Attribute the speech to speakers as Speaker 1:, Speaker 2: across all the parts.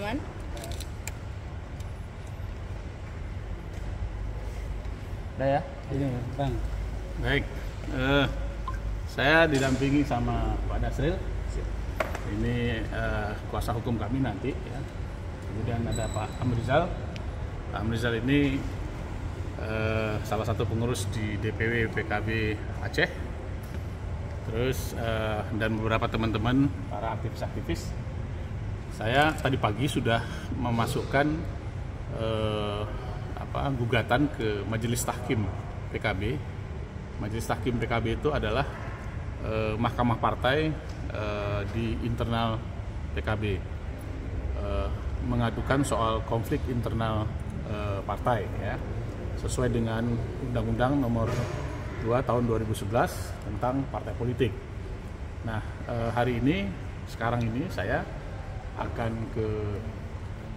Speaker 1: teman-teman.
Speaker 2: Udah ya?
Speaker 3: Ini Bang.
Speaker 2: Baik, saya didampingi sama Pak Dasril. Ini kuasa hukum kami nanti ya. Kemudian ada Pak Amrizal. Pak Amrizal ini salah satu pengurus di DPW PKB Aceh. Terus dan beberapa teman-teman para aktivis-aktivis. Saya tadi pagi sudah memasukkan gugatan ke Majelis Tahkim PKB. Majelis Tahkim PKB itu adalah mahkamah partai di internal PKB, mengadukan soal konflik internal partai ya, sesuai dengan Undang-Undang Nomor 2 Tahun 2011 tentang partai politik. Nah, hari ini sekarang ini saya akan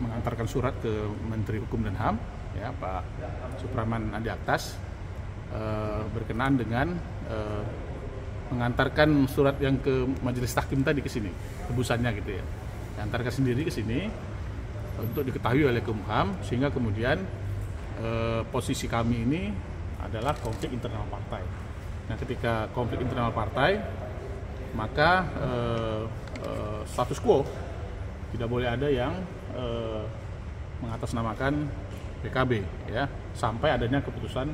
Speaker 2: mengantarkan surat ke Menteri Hukum dan HAM ya, Pak Supraman Andi Aktas, berkenaan dengan mengantarkan surat yang ke Majelis Tahkim tadi ke sini, tebusannya gitu ya. Diantarkan sendiri ke sini untuk diketahui oleh Kumham, sehingga kemudian posisi kami ini adalah konflik internal partai. Nah, ketika konflik internal partai, maka status quo tidak boleh ada yang mengatasnamakan PKB ya, sampai adanya keputusan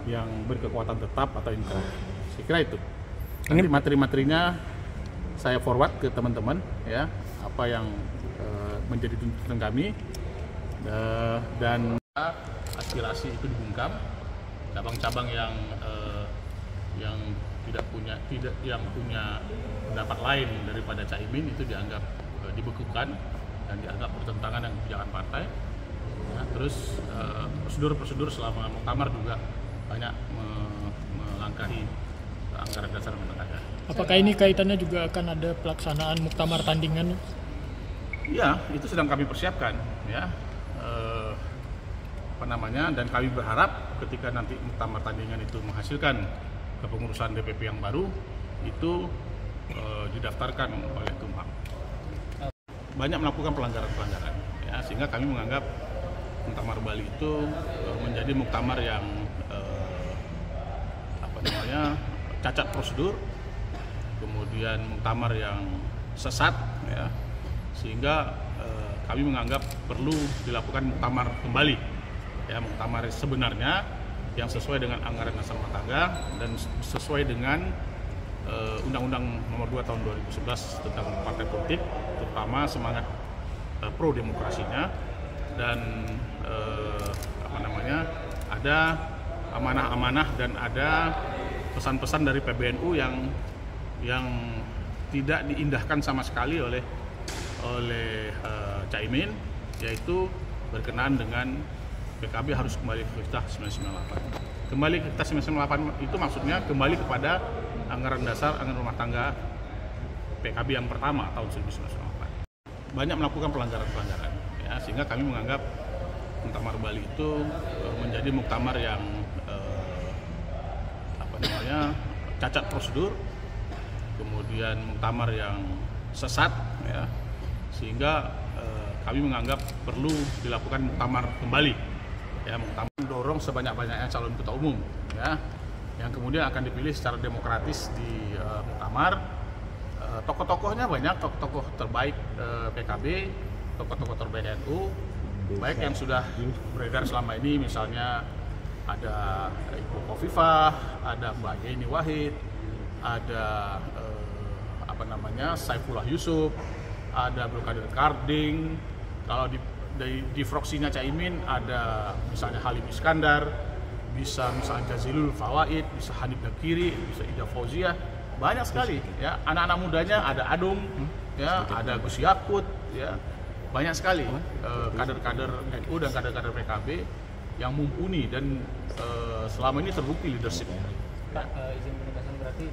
Speaker 2: yang berkekuatan tetap atau inkrah. Saya kira itu. Nanti materi-materinya saya forward ke teman-teman ya, apa yang menjadi tuntutan kami, dan aspirasi itu dibungkam. Cabang-cabang yang yang punya pendapat lain daripada Caimin itu dianggap dibekukan dan dianggap bertentangan dengan kebijakan partai. Nah, terus prosedur-prosedur selama muktamar juga banyak melangkahi anggaran dasar rumah tangga.
Speaker 3: Apakah ini kaitannya juga akan ada pelaksanaan muktamar tandingan?
Speaker 2: Iya, itu sedang kami persiapkan ya. Dan kami berharap ketika nanti muktamar tandingan itu menghasilkan kepengurusan DPP yang baru, itu didaftarkan oleh Kumham. Banyak melakukan pelanggaran-pelanggaran ya, sehingga kami menganggap muktamar Bali itu menjadi muktamar yang cacat prosedur, kemudian muktamar yang sesat ya, sehingga kami menganggap perlu dilakukan muktamar kembali ya, muktamar sebenarnya yang sesuai dengan anggaran dasar rumah tangga dan sesuai dengan Undang-Undang Nomor 2 Tahun 2011 tentang partai politik, terutama semangat pro demokrasinya, dan ada amanah-amanah dan ada pesan-pesan dari PBNU yang tidak diindahkan sama sekali oleh Caimin, yaitu berkenaan dengan PKB harus kembali ke Kita 998. Kembali ke Kita 998 itu maksudnya kembali kepada anggaran dasar, anggaran rumah tangga PKB yang pertama tahun 1998. Banyak melakukan pelanggaran-pelanggaran ya, sehingga kami menganggap muktamar Bali itu menjadi muktamar yang cacat prosedur, kemudian muktamar yang sesat ya, sehingga kami menganggap perlu dilakukan muktamar kembali ya, muktamar mendorong sebanyak-banyaknya calon ketua umum ya, yang kemudian akan dipilih secara demokratis di muktamar. Tokoh-tokohnya banyak, tokoh-tokoh terbaik PKB, tokoh-tokoh terbaik NU, baik yang sudah beredar selama ini, misalnya ada Ibu Khofifah, ada Mbak Yeni Wahid, ada Saifullah Yusuf, ada Abdul Qadir Karding. Kalau di fraksinya Caimin ada misalnya Halim Iskandar, bisa misalnya Jazilul Fawaid, bisa Hanif Dakiri, bisa Ida Fauziah, banyak sekali ya. Anak-anak mudanya ada Adung ya, ada Gus Yakut ya, banyak sekali kader-kader NU dan kader-kader PKB yang mumpuni dan selama ini terbukti leadershipnya.
Speaker 1: Pak, izin penugasan berarti